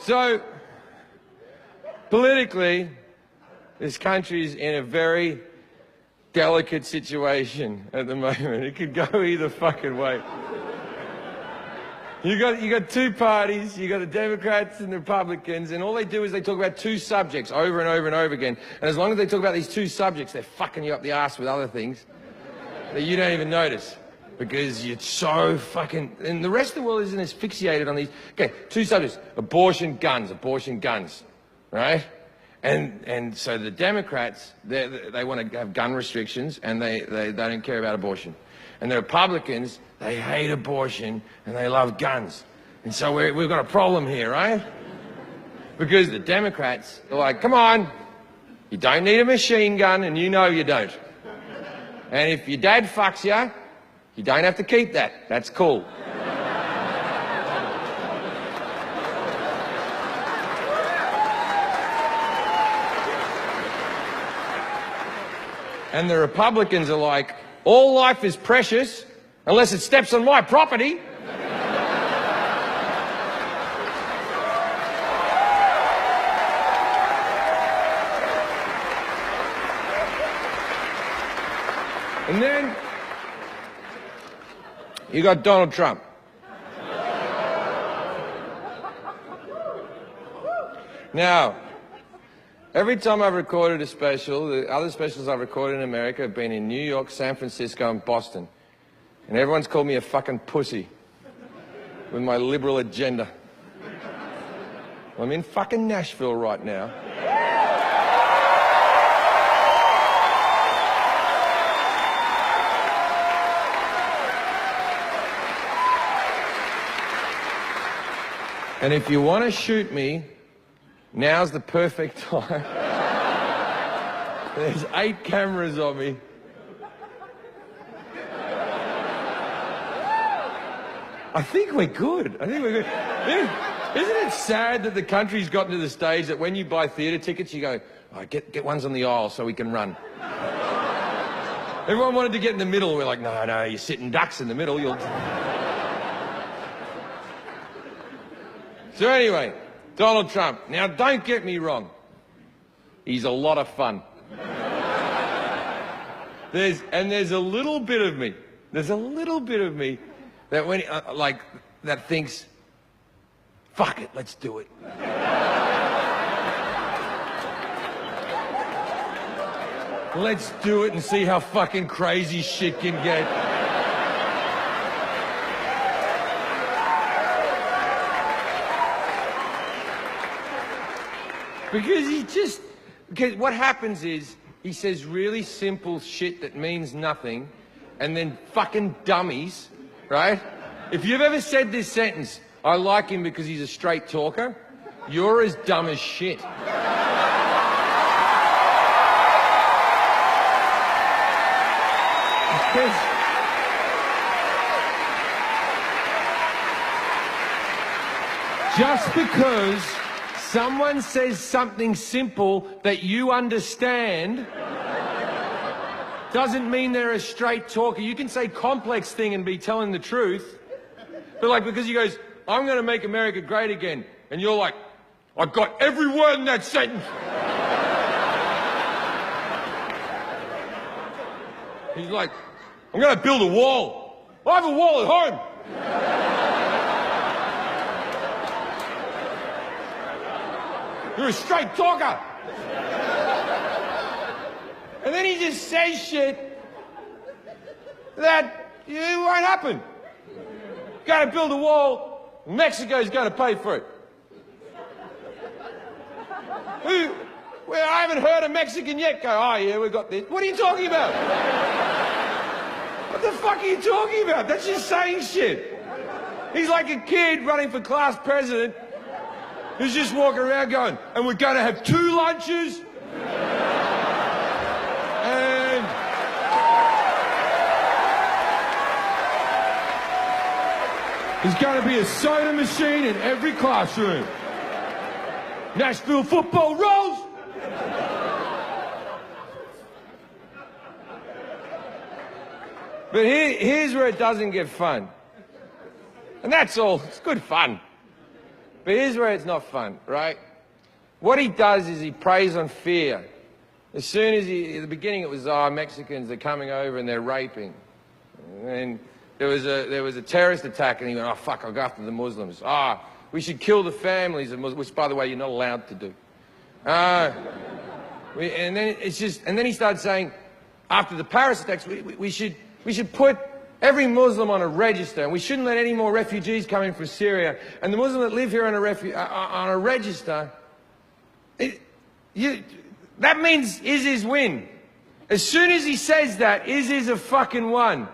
So, politically, this country's in a very delicate situation at the moment. It could go either fucking way. You got two parties, you got the Democrats and the Republicans, and all they do is they talk about two subjects over and over and over again. And as long as they talk about these two subjects, they're fucking you up the ass with other things that you don't even notice. Because you're so fucking... And the rest of the world isn't as fixated on these... Okay, two subjects. Abortion, guns, right? And so the Democrats, they want to have gun restrictions, and they don't care about abortion. And the Republicans, they hate abortion and they love guns. And so we've got a problem here, right? Because the Democrats are like, come on, you don't need a machine gun, and you know you don't. And if your dad fucks you, you don't have to keep that. That's cool. And the Republicans are like, all life is precious unless it steps on my property. And then you got Donald Trump. Now, every time I've recorded a special, the other specials I've recorded in America have been in New York, San Francisco, and Boston. And everyone's called me a fucking pussy with my liberal agenda. I'm in fucking Nashville right now. And if you want to shoot me, now's the perfect time. There's 8 cameras on me. I think we're good. Isn't it sad that the country's gotten to the stage that when you buy theatre tickets, you go, oh, get ones on the aisle so we can run. Everyone wanted to get in the middle. We're like, no, you're sitting ducks in the middle. You'll... So anyway, Donald Trump. Now, don't get me wrong. He's a lot of fun. There's a little bit of me. There's a little bit of me that when that thinks, fuck it, let's do it. Let's do it and see how fucking crazy shit can get. Because what happens is he says really simple shit that means nothing, and then fucking dummies, right? If you've ever said this sentence, I like him because he's a straight talker, you're as dumb as shit. Just because someone says something simple that you understand doesn't mean they're a straight talker. You can say complex thing and be telling the truth, but because he goes, I'm going to make America great again, and you're like, I've got every word in that sentence. He's like, I'm going to build a wall. I have a wall at home. You're a straight talker. And then he just says shit that it won't happen. Got to build a wall. Mexico's going to pay for it. Well, I haven't heard a Mexican yet go, oh yeah, we got this. What are you talking about? What the fuck are you talking about? That's just saying shit. He's like a kid running for class president who's just walking around going, and we're going to have 2 lunches. And there's going to be a soda machine in every classroom. Nashville football rolls. But here's where it doesn't get fun. And that's all. It's good fun. But here's where it's not fun, right? What he does is he preys on fear. As soon as at the beginning it was, oh, Mexicans, they're coming over and they're raping. And there was a terrorist attack and he went, oh, fuck, I'll go after the Muslims. Ah, we should kill the families of Muslims, which, by the way, you're not allowed to do. And then he started saying, after the Paris attacks, we should put every Muslim on a register, and we shouldn't let any more refugees come in from Syria. And the Muslims that live here on a register, that means ISIS win. As soon as he says that, ISIS have fucking won.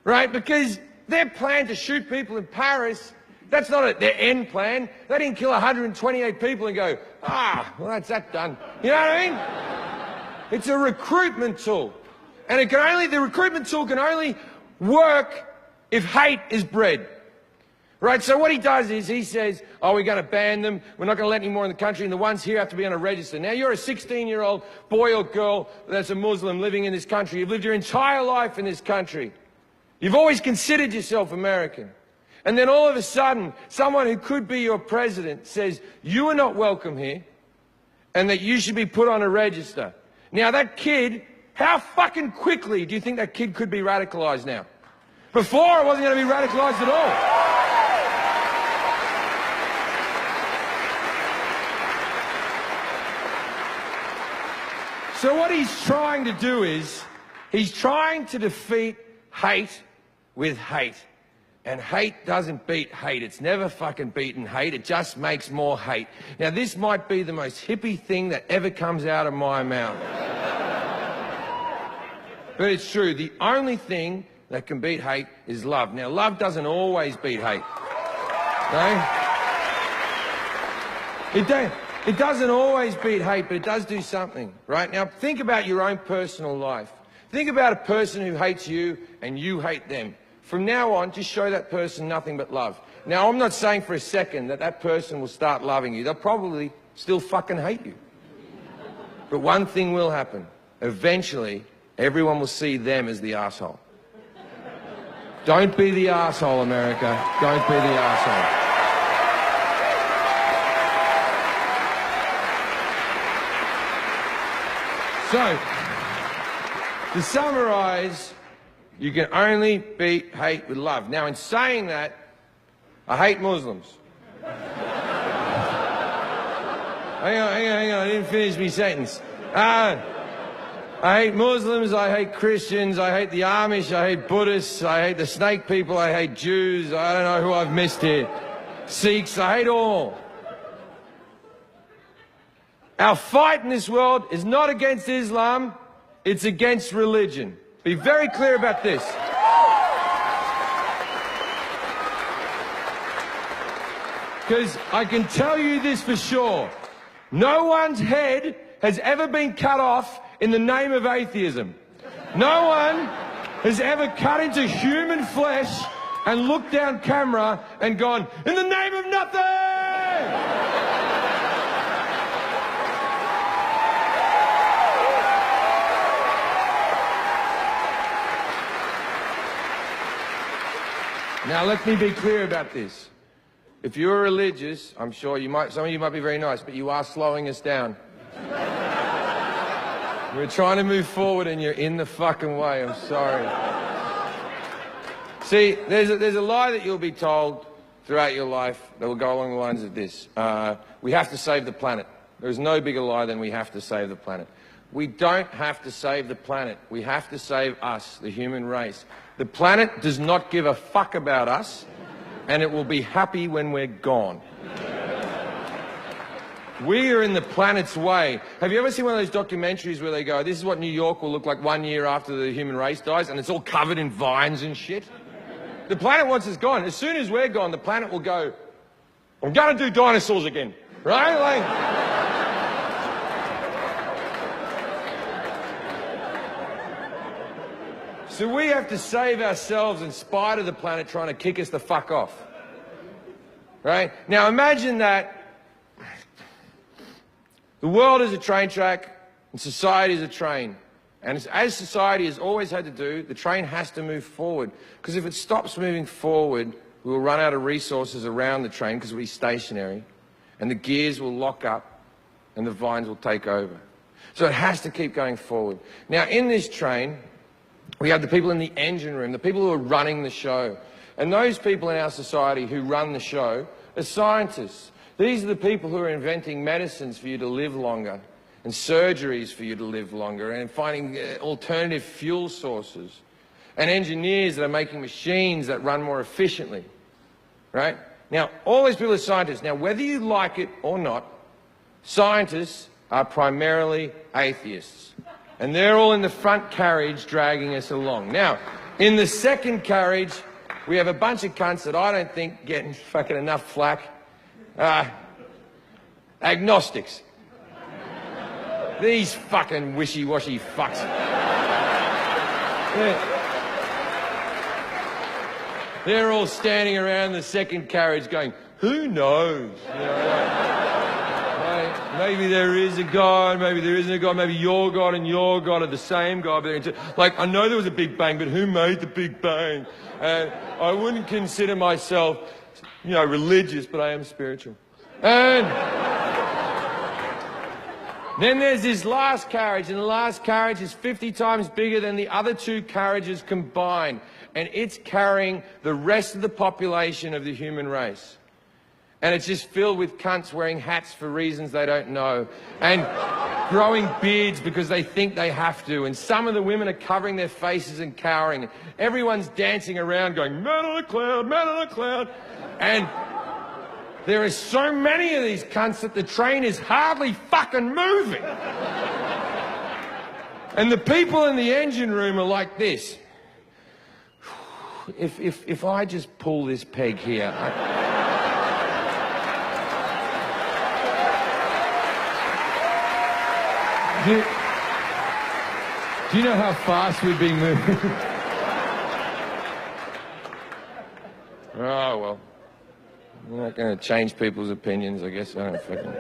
Right? Because their plan to shoot people in Paris, that's not their end plan. They didn't kill 128 people and go, well, that's that done. You know what I mean? It's a recruitment tool. And the recruitment tool can only work if hate is bred. Right, so what he does is he says, oh, we're going to ban them, we're not going to let any more in the country, and the ones here have to be on a register. Now, you're a 16-year-old boy or girl that's a Muslim living in this country. You've lived your entire life in this country. You've always considered yourself American. And then all of a sudden, someone who could be your president says, you are not welcome here, and that you should be put on a register. Now, that kid, how fucking quickly do you think that kid could be radicalized now? Before, it wasn't going to be radicalized at all. So what he's trying to do is, he's trying to defeat hate with hate. And hate doesn't beat hate. It's never fucking beaten hate. It just makes more hate. Now, this might be the most hippie thing that ever comes out of my mouth. But it's true. The only thing that can beat hate is love. Now, love doesn't always beat hate. Okay? It doesn't always beat hate, but it does do something, right? Now, think about your own personal life. Think about a person who hates you and you hate them. From now on, just show that person nothing but love. Now, I'm not saying for a second that that person will start loving you. They'll probably still fucking hate you. But one thing will happen. Eventually, everyone will see them as the arsehole. Don't be the arsehole, America. Don't be the arsehole. So, to summarize, you can only beat hate with love. Now, in saying that, I hate Muslims. Hang on, I didn't finish my sentence. I hate Muslims, I hate Christians, I hate the Amish, I hate Buddhists, I hate the snake people, I hate Jews, I don't know who I've missed here. Sikhs, I hate all. Our fight in this world is not against Islam, it's against religion. Be very clear about this. Because I can tell you this for sure. No one's head has ever been cut off in the name of atheism. No one has ever cut into human flesh and looked down camera and gone, in the name of nothing! Now, let me be clear about this. If you're religious, I'm sure some of you might be very nice, but you are slowing us down. We're trying to move forward and you're in the fucking way. I'm sorry. See, there's a lie that you'll be told throughout your life that will go along the lines of this. We have to save the planet. There's no bigger lie than we have to save the planet. We don't have to save the planet. We have to save us, the human race. The planet does not give a fuck about us, and it will be happy when we're gone. We are in the planet's way. Have you ever seen one of those documentaries where they go, this is what New York will look like 1 year after the human race dies, and it's all covered in vines and shit? The planet wants us gone. As soon as we're gone, the planet will go, I'm going to do dinosaurs again. Right? Like... So we have to save ourselves in spite of the planet trying to kick us the fuck off. Right? Now imagine that the world is a train track and society is a train. And as society has always had to do, the train has to move forward. Because if it stops moving forward, we will run out of resources around the train because we'll be stationary, and the gears will lock up and the vines will take over. So it has to keep going forward. Now, in this train, we have the people in the engine room, the people who are running the show. And those people in our society who run the show are scientists. These are the people who are inventing medicines for you to live longer, and surgeries for you to live longer, and finding alternative fuel sources, and engineers that are making machines that run more efficiently, right? Now, all these people are scientists. Now, whether you like it or not, scientists are primarily atheists. And they're all in the front carriage dragging us along. Now, in the second carriage, we have a bunch of cunts that I don't think get fucking enough flack. Agnostics. These fucking wishy-washy fucks. They're all standing around the second carriage going, who knows? You know, maybe there is a God, maybe there isn't a God, maybe your God and your God are the same God. But like, I know there was a Big Bang, but who made the Big Bang? And I wouldn't consider myself, you know, religious, but I am spiritual. And then there's this last carriage, and the last carriage is 50 times bigger than the other two carriages combined. And it's carrying the rest of the population of the human race. And it's just filled with cunts wearing hats for reasons they don't know, and growing beards because they think they have to, and some of the women are covering their faces and cowering. Everyone's dancing around going, man on a cloud, man on a cloud. And there are so many of these cunts that the train is hardly fucking moving. And the people in the engine room are like this. If I just pull this peg here... Do you know how fast we've been moving? Oh, well. I'm not going to change people's opinions, I guess. I don't fucking...